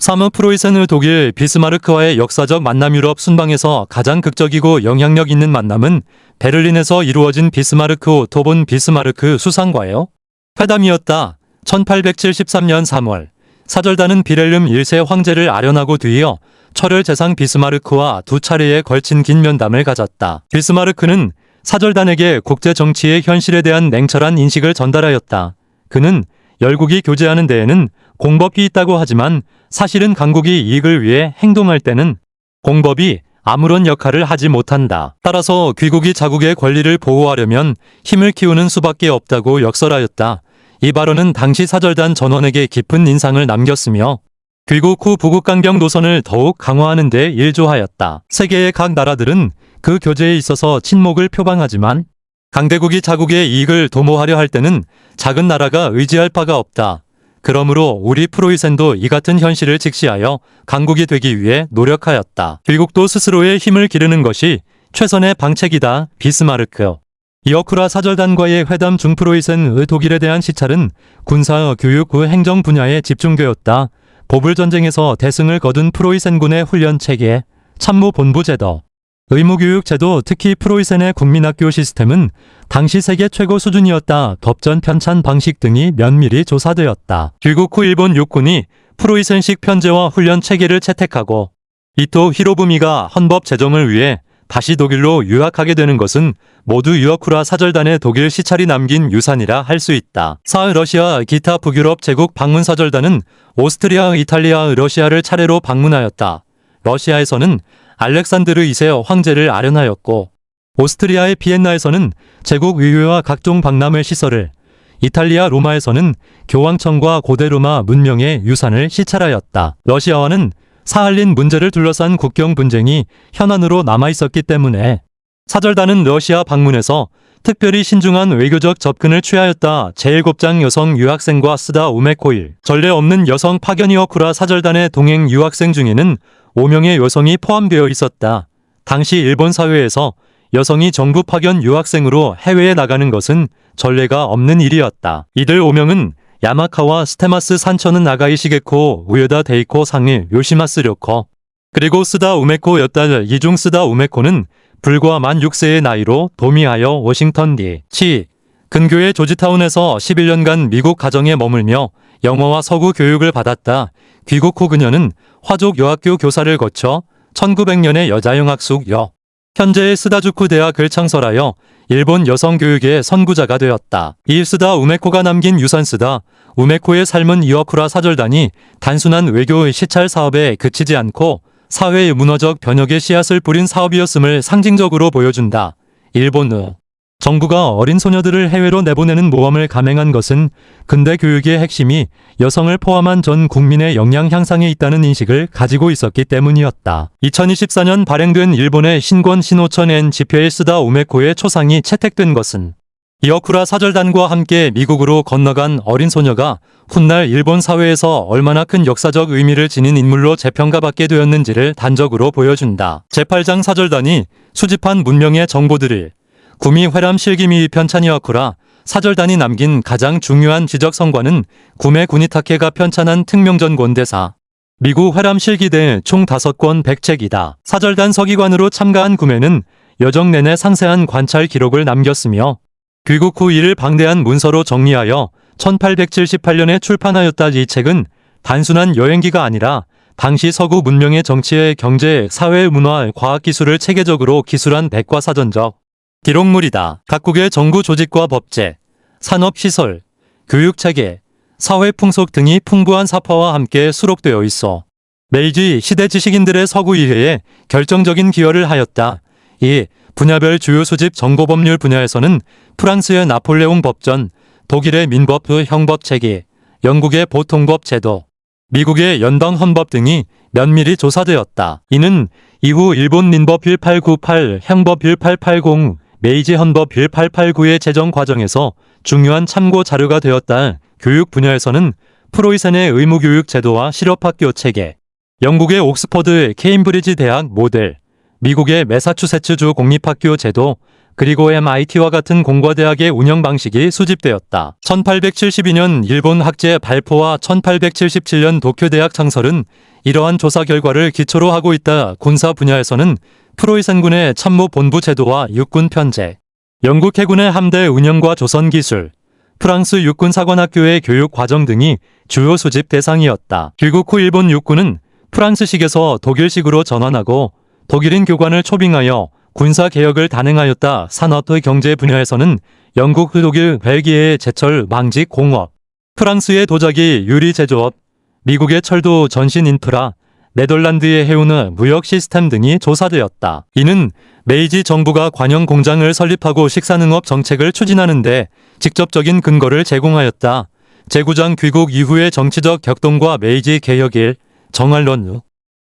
사무 프로이센의 독일 비스마르크와의 역사적 만남. 유럽 순방에서 가장 극적이고 영향력 있는 만남은 베를린에서 이루어진 비스마르크-오토 본 비스마르크 수상과의 회담이었다. 1873년 3월 사절단은 비렐름 1세 황제를 아련하고 뒤이어 철혈 재상 비스마르크와 두 차례에 걸친 긴 면담을 가졌다. 비스마르크는 사절단에게 국제 정치의 현실에 대한 냉철한 인식을 전달하였다. 그는 열국이 교제하는 데에는 공법이 있다고 하지만 사실은 강국이 이익을 위해 행동할 때는 공법이 아무런 역할을 하지 못한다. 따라서 귀국이 자국의 권리를 보호하려면 힘을 키우는 수밖에 없다고 역설하였다. 이 발언은 당시 사절단 전원에게 깊은 인상을 남겼으며 귀국 후 부국강병 노선을 더욱 강화하는 데 일조하였다. 세계의 각 나라들은 그 교제에 있어서 친목을 표방하지만 강대국이 자국의 이익을 도모하려 할 때는 작은 나라가 의지할 바가 없다. 그러므로 우리 프로이센도 이 같은 현실을 직시하여 강국이 되기 위해 노력하였다. 귀국도 스스로의 힘을 기르는 것이 최선의 방책이다. 비스마르크. 이어쿠라 사절단과의 회담 중 프로이센의 독일에 대한 시찰은 군사, 교육, 행정 분야에 집중되었다. 보불전쟁에서 대승을 거둔 프로이센군의 훈련 체계, 참모본부 제도, 의무교육 제도, 특히 프로이센의 국민학교 시스템은 당시 세계 최고 수준이었다. 법전 편찬 방식 등이 면밀히 조사되었다. 귀국 후 일본 육군이 프로이센식 편제와 훈련 체계를 채택하고 이토 히로부미가 헌법 제정을 위해 다시 독일로 유학하게 되는 것은 모두 이어쿠라 사절단의 독일 시찰이 남긴 유산이라 할 수 있다. 사흘 러시아 기타 북유럽 제국 방문 사절단은 오스트리아, 이탈리아, 러시아를 차례로 방문하였다. 러시아에서는 알렉산드르 2세 황제를 아련하였고 오스트리아의 비엔나에서는 제국 의회와 각종 박람회 시설을, 이탈리아 로마에서는 교황청과 고대 로마 문명의 유산을 시찰하였다. 러시아와는 사할린 문제를 둘러싼 국경 분쟁이 현안으로 남아있었기 때문에 사절단은 러시아 방문에서 특별히 신중한 외교적 접근을 취하였다. 제1곱장 여성 유학생과 쓰다 우메코일. 전례 없는 여성 파견. 이어쿠라 사절단의 동행 유학생 중에는 5명의 여성이 포함되어 있었다. 당시 일본 사회에서 여성이 정부 파견 유학생으로 해외에 나가는 것은 전례가 없는 일이었다. 이들 5명은 야마카와 스테마스 산초는 나가이 시게코, 우요다 데이코 상일, 요시마스 료코, 그리고 쓰다 우메코였다. 이 중 쓰다 우메코는 불과 만 6세의 나이로 도미하여 워싱턴 D.C. 근교의 조지타운에서 11년간 미국 가정에 머물며 영어와 서구 교육을 받았다. 귀국 후 그녀는 화족 여학교 교사를 거쳐 1900년에 여자영학숙 현재의 스다주쿠 대학을 창설하여 일본 여성 교육의 선구자가 되었다. 이 쓰다 우메코가 남긴 유산. 쓰다 우메코의 삶은 이어쿠라 사절단이 단순한 외교의 시찰 사업에 그치지 않고 사회의 문화적 변혁의 씨앗을 뿌린 사업이었음을 상징적으로 보여준다. 일본의 정부가 어린 소녀들을 해외로 내보내는 모험을 감행한 것은 근대 교육의 핵심이 여성을 포함한 전 국민의 역량 향상에 있다는 인식을 가지고 있었기 때문이었다. 2024년 발행된 일본의 신권 신호천 지표에 쓰다 우메코의 초상이 채택된 것은 이어쿠라 사절단과 함께 미국으로 건너간 어린 소녀가 훗날 일본 사회에서 얼마나 큰 역사적 의미를 지닌 인물로 재평가받게 되었는지를 단적으로 보여준다. 제8장 사절단이 수집한 문명의 정보들을 구미 회람 실기미 편찬. 이어쿠라 사절단이 남긴 가장 중요한 지적 성과는 구메 구니타케가 편찬한 특명전 권대사 미국 회람 실기대 총 5권 100책이다. 사절단 서기관으로 참가한 구메는 여정 내내 상세한 관찰 기록을 남겼으며 귀국 후 이를 방대한 문서로 정리하여 1878년에 출판하였다. 이 책은 단순한 여행기가 아니라 당시 서구 문명의 정치의 경제, 사회, 문화, 과학기술을 체계적으로 기술한 백과사전적 기록물이다. 각국의 정부 조직과 법제, 산업시설, 교육체계, 사회풍속 등이 풍부한 사파와 함께 수록되어 있어 메이지 시대 지식인들의 서구 이해에 결정적인 기여를 하였다. 이 분야별 주요 수집 정보법률 분야에서는 프랑스의 나폴레옹 법전, 독일의 민법의 형법체계, 영국의 보통법 제도, 미국의 연방 헌법 등이 면밀히 조사되었다. 이는 이후 일본 민법 1898, 형법 1880, 메이지 헌법 1889의 제정 과정에서 중요한 참고 자료가 되었다. 교육 분야에서는 프로이센의 의무교육 제도와 실업학교 체계, 영국의 옥스퍼드, 케임브리지 대학 모델, 미국의 매사추세츠주 공립학교 제도, 그리고 MIT와 같은 공과대학의 운영 방식이 수집되었다. 1872년 일본 학제 발포와 1877년 도쿄대학 창설은 이러한 조사 결과를 기초로 하고 있다. 군사 분야에서는 프로이센군의 참모본부 제도와 육군 편제, 영국 해군의 함대 운영과 조선 기술, 프랑스 육군 사관학교의 교육 과정 등이 주요 수집 대상이었다. 귀국 후 일본 육군은 프랑스식에서 독일식으로 전환하고 독일인 교관을 초빙하여 군사개혁을 단행하였다. 산업의 경제 분야에서는 영국, 독일, 벨기에의 제철, 망직, 공업, 프랑스의 도자기, 유리 제조업, 미국의 철도, 전신 인프라, 네덜란드의 해운의 무역 시스템 등이 조사되었다. 이는 메이지 정부가 관영 공장을 설립하고 식산응업 정책을 추진하는 데 직접적인 근거를 제공하였다. 제구장 귀국 이후의 정치적 격동과 메이지 개혁일, 정알론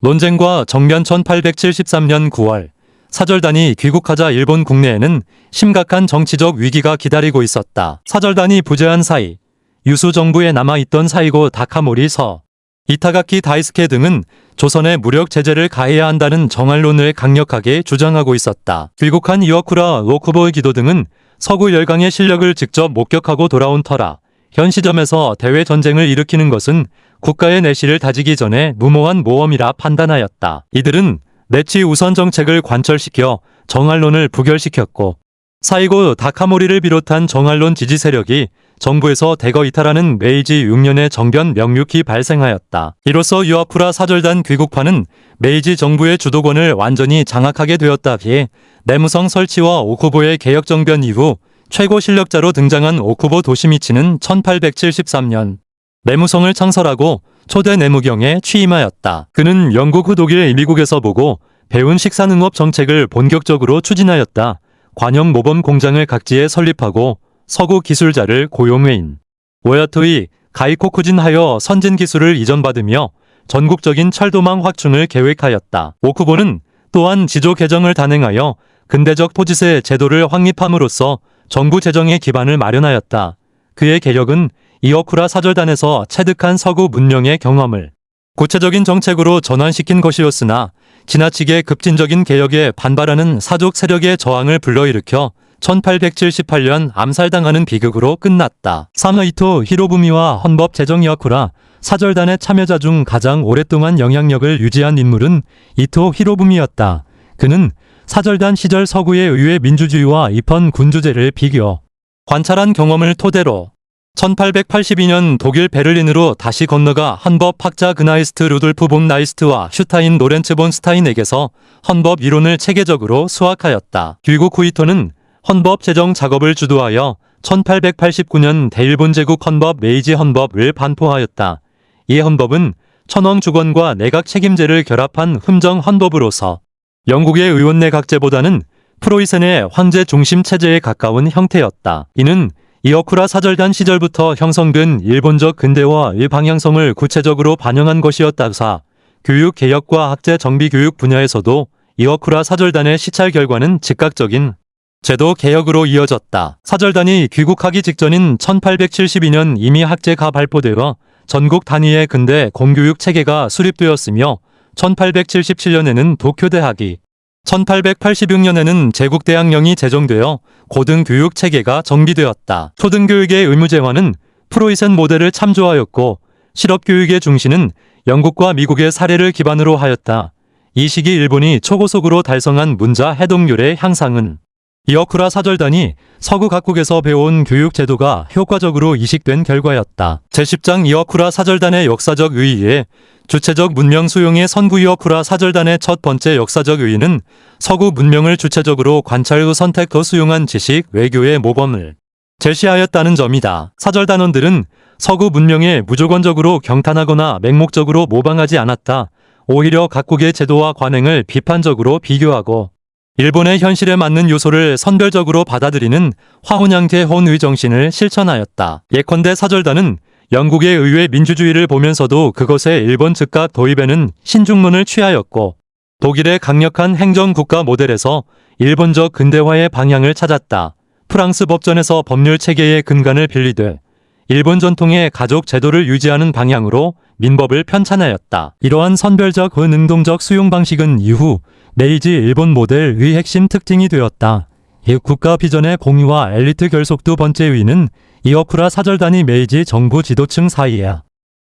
논쟁과 정면 1873년 9월 사절단이 귀국하자 일본 국내에는 심각한 정치적 위기가 기다리고 있었다. 사절단이 부재한 사이 유수 정부에 남아있던 사이고 다카모리 서, 이타가키 다이스케 등은 조선에 무력 제재를 가해야 한다는 정알론을 강력하게 주장하고 있었다. 귀국한 이와쿠라, 오쿠보 기도 등은 서구 열강의 실력을 직접 목격하고 돌아온 터라 현 시점에서 대외 전쟁을 일으키는 것은 국가의 내실을 다지기 전에 무모한 모험이라 판단하였다. 이들은 내치 우선 정책을 관철시켜 정알론을 부결시켰고 사이고 다카모리를 비롯한 정알론 지지 세력이 정부에서 대거 이탈하는 메이지 6년에 정변 명육이 발생하였다. 이로써 이와쿠라 사절단 귀국파는 메이지 정부의 주도권을 완전히 장악하게 되었다기에 내무성 설치와 오쿠보의 개혁정변 이후 최고 실력자로 등장한 오쿠보 도시미치는 1873년 내무성을 창설하고 초대 내무경에 취임하였다. 그는 영국 후 독일, 미국에서 보고 배운 식산응업 정책을 본격적으로 추진하였다. 관영 모범 공장을 각지에 설립하고 서구 기술자를 고용해인 오야토이 가이코쿠진하여 선진 기술을 이전받으며 전국적인 철도망 확충을 계획하였다. 오쿠보는 또한 지조 개정을 단행하여 근대적 포지세 제도를 확립함으로써 정부 재정의 기반을 마련하였다. 그의 개혁은 이와쿠라 사절단에서 체득한 서구 문명의 경험을 구체적인 정책으로 전환시킨 것이었으나 지나치게 급진적인 개혁에 반발하는 사족 세력의 저항을 불러일으켜 1878년 암살당하는 비극으로 끝났다. 사마이토 히로부미와 헌법 제정 이와쿠라 사절단의 참여자 중 가장 오랫동안 영향력을 유지한 인물은 이토 히로부미였다. 그는 사절단 시절 서구의 의회 민주주의와 입헌 군주제를 비교, 관찰한 경험을 토대로 1882년 독일 베를린으로 다시 건너가 헌법학자 그나이스트 루돌프 본 나이스트와 슈타인 노렌츠 본 스타인에게서 헌법 이론을 체계적으로 수학하였다. 귀국 후 이토는 헌법 제정 작업을 주도하여 1889년 대일본 제국 헌법 메이지 헌법을 반포하였다. 이 헌법은 천황 주권과 내각 책임제를 결합한 흠정 헌법으로서 영국의 의원 내각제보다는 프로이센의 황제 중심 체제에 가까운 형태였다. 이는 이와쿠라 사절단 시절부터 형성된 일본적 근대화의 방향성을 구체적으로 반영한 것이었다사 교육 개혁과 학제 정비 교육 분야에서도 이와쿠라 사절단의 시찰 결과는 즉각적인 제도 개혁으로 이어졌다. 사절단이 귀국하기 직전인 1872년 이미 학제가 발표되어 전국 단위의 근대 공교육 체계가 수립되었으며 1877년에는 도쿄대학이 1886년에는 제국대학령이 제정되어 고등교육 체계가 정비되었다. 초등교육의 의무제화는 프로이센 모델을 참조하였고 실업교육의 중시는 영국과 미국의 사례를 기반으로 하였다. 이 시기 일본이 초고속으로 달성한 문자 해독률의 향상은 이와쿠라 사절단이 서구 각국에서 배워온 교육 제도가 효과적으로 이식된 결과였다. 제10장 이와쿠라 사절단의 역사적 의의에 주체적 문명 수용의 선구 이와쿠라 사절단의 첫 번째 역사적 의의는 서구 문명을 주체적으로 관찰 후 선택 후 수용한 지식, 외교의 모범을 제시하였다는 점이다. 사절단원들은 서구 문명에 무조건적으로 경탄하거나 맹목적으로 모방하지 않았다. 오히려 각국의 제도와 관행을 비판적으로 비교하고 일본의 현실에 맞는 요소를 선별적으로 받아들이는 화혼양태혼의 정신을 실천하였다. 예컨대 사절단은 영국의 의회 민주주의를 보면서도 그것의 일본 즉각 도입에는 신중론을 취하였고 독일의 강력한 행정국가 모델에서 일본적 근대화의 방향을 찾았다. 프랑스 법전에서 법률 체계의 근간을 빌리되 일본 전통의 가족 제도를 유지하는 방향으로 민법을 편찬하였다. 이러한 선별적 능동적 수용 방식은 이후 메이지 일본 모델의 핵심 특징이 되었다. 이 국가 비전의 공유와 엘리트 결속 두 번째 위는 이어쿠라 사절단이 메이지 정부 지도층 사이에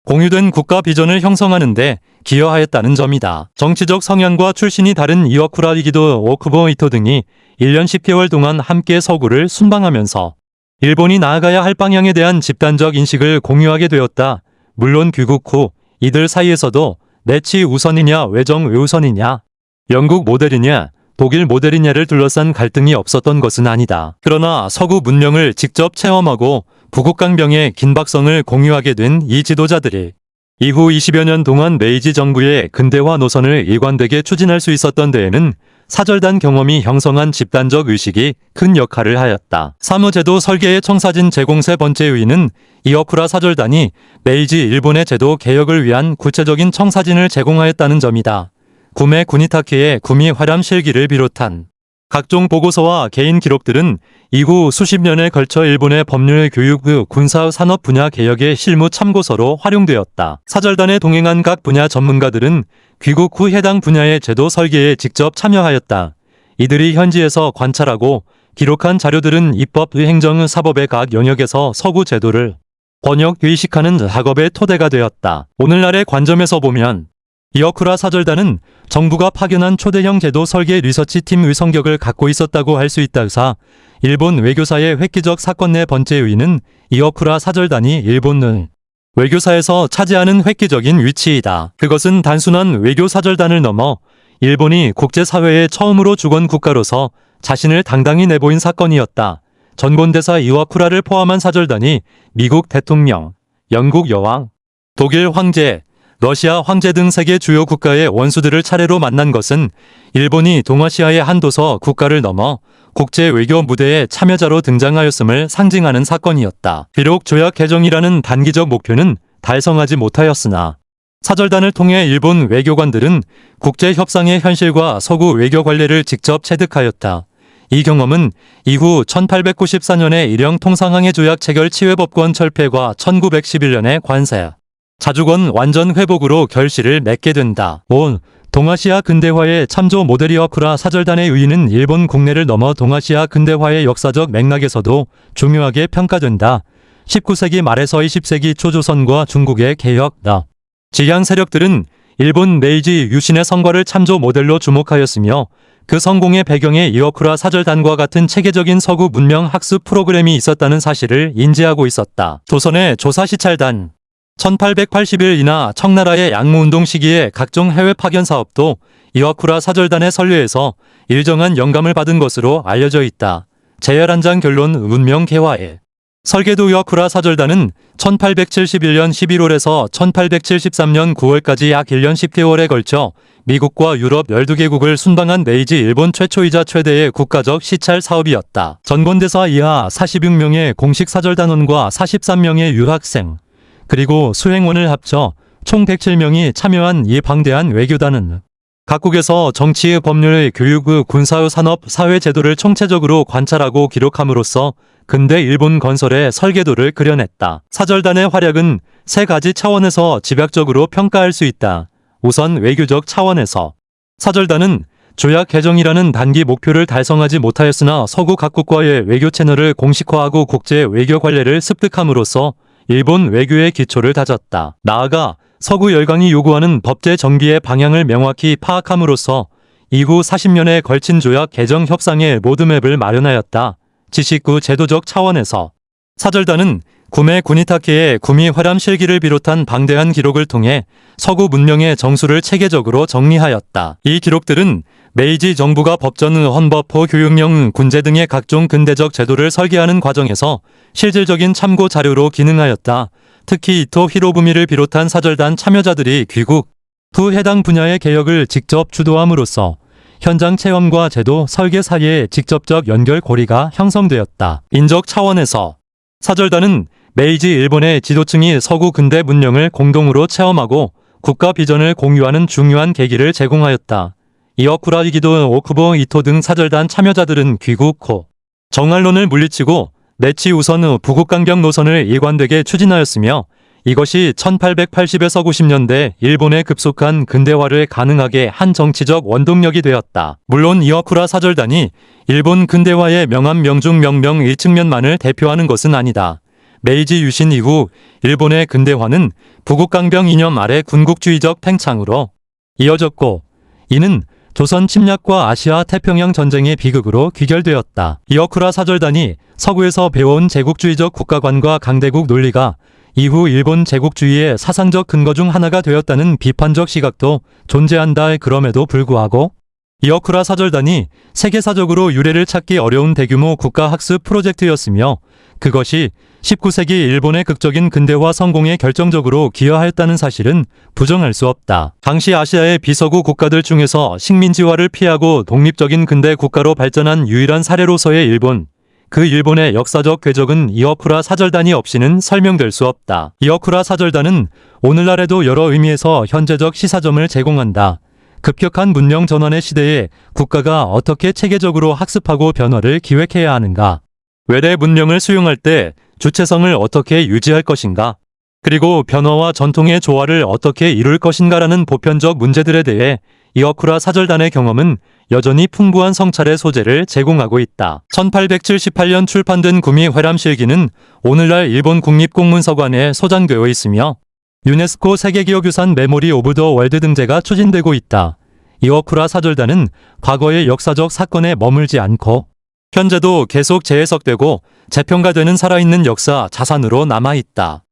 공유된 국가 비전을 형성하는 데 기여하였다는 점이다. 정치적 성향과 출신이 다른 이어쿠라 이기도 오쿠보 이토 등이 1년 10개월 동안 함께 서구를 순방하면서 일본이 나아가야 할 방향에 대한 집단적 인식을 공유하게 되었다. 물론 귀국 후 이들 사이에서도 내치 우선이냐 외정 외우선이냐, 영국 모델이냐 독일 모델이냐를 둘러싼 갈등이 없었던 것은 아니다. 그러나 서구 문명을 직접 체험하고 부국강병의 긴박성을 공유하게 된 이 지도자들이 이후 20여 년 동안 메이지 정부의 근대화 노선을 일관되게 추진할 수 있었던 데에는 사절단 경험이 형성한 집단적 의식이 큰 역할을 하였다. 사무제도 설계의 청사진 제공 세 번째 의의는 이어쿠라 사절단이 메이지 일본의 제도 개혁을 위한 구체적인 청사진을 제공하였다는 점이다. 구메 구니타케의 구미 화람 실기를 비롯한 각종 보고서와 개인 기록들은 이후 수십 년에 걸쳐 일본의 법률, 교육, 군사, 산업 분야 개혁의 실무 참고서로 활용되었다. 사절단에 동행한 각 분야 전문가들은 귀국 후 해당 분야의 제도 설계에 직접 참여하였다. 이들이 현지에서 관찰하고 기록한 자료들은 입법, 행정, 사법의 각 영역에서 서구 제도를 번역, 의식하는 작업의 토대가 되었다. 오늘날의 관점에서 보면 이어쿠라 사절단은 정부가 파견한 초대형 제도 설계 리서치팀의 성격을 갖고 있었다고 할 수 있다사 일본 외교사의 획기적 사건 네 번째 의의는 이어쿠라 사절단이 일본 외교사에서 차지하는 획기적인 위치이다. 그것은 단순한 외교 사절단을 넘어 일본이 국제사회에 처음으로 주권 국가로서 자신을 당당히 내보인 사건이었다. 전곤대사 이와쿠라를 포함한 사절단이 미국 대통령, 영국 여왕, 독일 황제, 러시아 황제 등 세계 주요 국가의 원수들을 차례로 만난 것은 일본이 동아시아의 한도서 국가를 넘어 국제 외교 무대에 참여자로 등장하였음을 상징하는 사건이었다. 비록 조약 개정이라는 단기적 목표는 달성하지 못하였으나 사절단을 통해 일본 외교관들은 국제 협상의 현실과 서구 외교 관례를 직접 체득하였다. 이 경험은 이후 1894년의 일형 통상항해 조약 체결 치회법권 철폐과 1911년의 관세 자주권 완전 회복으로 결실을 맺게 된다. 5. 동아시아 근대화의 참조 모델 이어쿠라 사절단의 의의는 일본 국내를 넘어 동아시아 근대화의 역사적 맥락에서도 중요하게 평가된다. 19세기 말에서 20세기 초조선과 중국의 개혁, 지향 세력들은 일본 메이지 유신의 성과를 참조 모델로 주목하였으며 그 성공의 배경에 이어쿠라 사절단과 같은 체계적인 서구 문명 학습 프로그램이 있었다는 사실을 인지하고 있었다. 조선의 조사시찰단 1881이나 청나라의 양무운동 시기에 각종 해외 파견 사업도 이와쿠라 사절단의 선례에서 일정한 영감을 받은 것으로 알려져 있다. 제11장 결론 문명 개화에 설계도 이와쿠라 사절단은 1871년 11월에서 1873년 9월까지 약 1년 10개월에 걸쳐 미국과 유럽 12개국을 순방한 메이지 일본 최초이자 최대의 국가적 시찰 사업이었다. 전권대사 이하 46명의 공식 사절단원과 43명의 유학생, 그리고 수행원을 합쳐 총 107명이 참여한 이 방대한 외교단은 각국에서 정치, 법률, 교육, 군사, 산업, 사회 제도를 총체적으로 관찰하고 기록함으로써 근대 일본 건설의 설계도를 그려냈다. 사절단의 활약은 세 가지 차원에서 집약적으로 평가할 수 있다. 우선 외교적 차원에서 사절단은 조약 개정이라는 단기 목표를 달성하지 못하였으나 서구 각국과의 외교 채널을 공식화하고 국제 외교 관례를 습득함으로써 일본 외교의 기초를 다졌다. 나아가 서구 열강이 요구하는 법제 정비의 방향을 명확히 파악함으로써 이후 40년에 걸친 조약 개정 협상의 로드맵을 마련하였다. 지식구 제도적 차원에서 사절단은 구메 구니타케의 구미 화람 실기를 비롯한 방대한 기록을 통해 서구 문명의 정수를 체계적으로 정리하였다. 이 기록들은 메이지 정부가 법전, 헌법, 교육령, 군제 등의 각종 근대적 제도를 설계하는 과정에서 실질적인 참고 자료로 기능하였다. 특히 이토 히로부미를 비롯한 사절단 참여자들이 귀국 후 해당 분야의 개혁을 직접 주도함으로써 현장 체험과 제도 설계 사이에 직접적 연결고리가 형성되었다. 인적 차원에서 사절단은 메이지 일본의 지도층이 서구 근대 문명을 공동으로 체험하고 국가 비전을 공유하는 중요한 계기를 제공하였다. 이어쿠라 이기도 오쿠보 이토 등 사절단 참여자들은 귀국 후 정알론을 물리치고 내치 우선 후 부국강병 노선을 일관되게 추진하였으며 이것이 1880에서 90년대 일본의 급속한 근대화를 가능하게 한 정치적 원동력이 되었다. 물론 이어쿠라 사절단이 일본 근대화의 명암 명중 명명 일측면만을 대표하는 것은 아니다. 메이지 유신 이후 일본의 근대화는 부국강병 이념 아래 군국주의적 팽창으로 이어졌고 이는 조선 침략과 아시아 태평양 전쟁의 비극으로 귀결되었다. 이어쿠라 사절단이 서구에서 배워온 제국주의적 국가관과 강대국 논리가 이후 일본 제국주의의 사상적 근거 중 하나가 되었다는 비판적 시각도 존재한다. 그럼에도 불구하고 이어쿠라 사절단이 세계사적으로 유래를 찾기 어려운 대규모 국가학습 프로젝트였으며 그것이 19세기 일본의 극적인 근대화 성공에 결정적으로 기여하였다는 사실은 부정할 수 없다. 당시 아시아의 비서구 국가들 중에서 식민지화를 피하고 독립적인 근대 국가로 발전한 유일한 사례로서의 일본, 그 일본의 역사적 궤적은 이어쿠라 사절단이 없이는 설명될 수 없다. 이어쿠라 사절단은 오늘날에도 여러 의미에서 현재적 시사점을 제공한다. 급격한 문명 전환의 시대에 국가가 어떻게 체계적으로 학습하고 변화를 기획해야 하는가? 외래 문명을 수용할 때 주체성을 어떻게 유지할 것인가? 그리고 변화와 전통의 조화를 어떻게 이룰 것인가라는 보편적 문제들에 대해 이어쿠라 사절단의 경험은 여전히 풍부한 성찰의 소재를 제공하고 있다. 1878년 출판된 구미 회람실기는 오늘날 일본 국립공문서관에 소장되어 있으며 유네스코 세계기억유산 메모리 오브 더 월드 등재가 추진되고 있다. 이어쿠라 사절단은 과거의 역사적 사건에 머물지 않고 현재도 계속 재해석되고 재평가되는 살아있는 역사 자산으로 남아있다.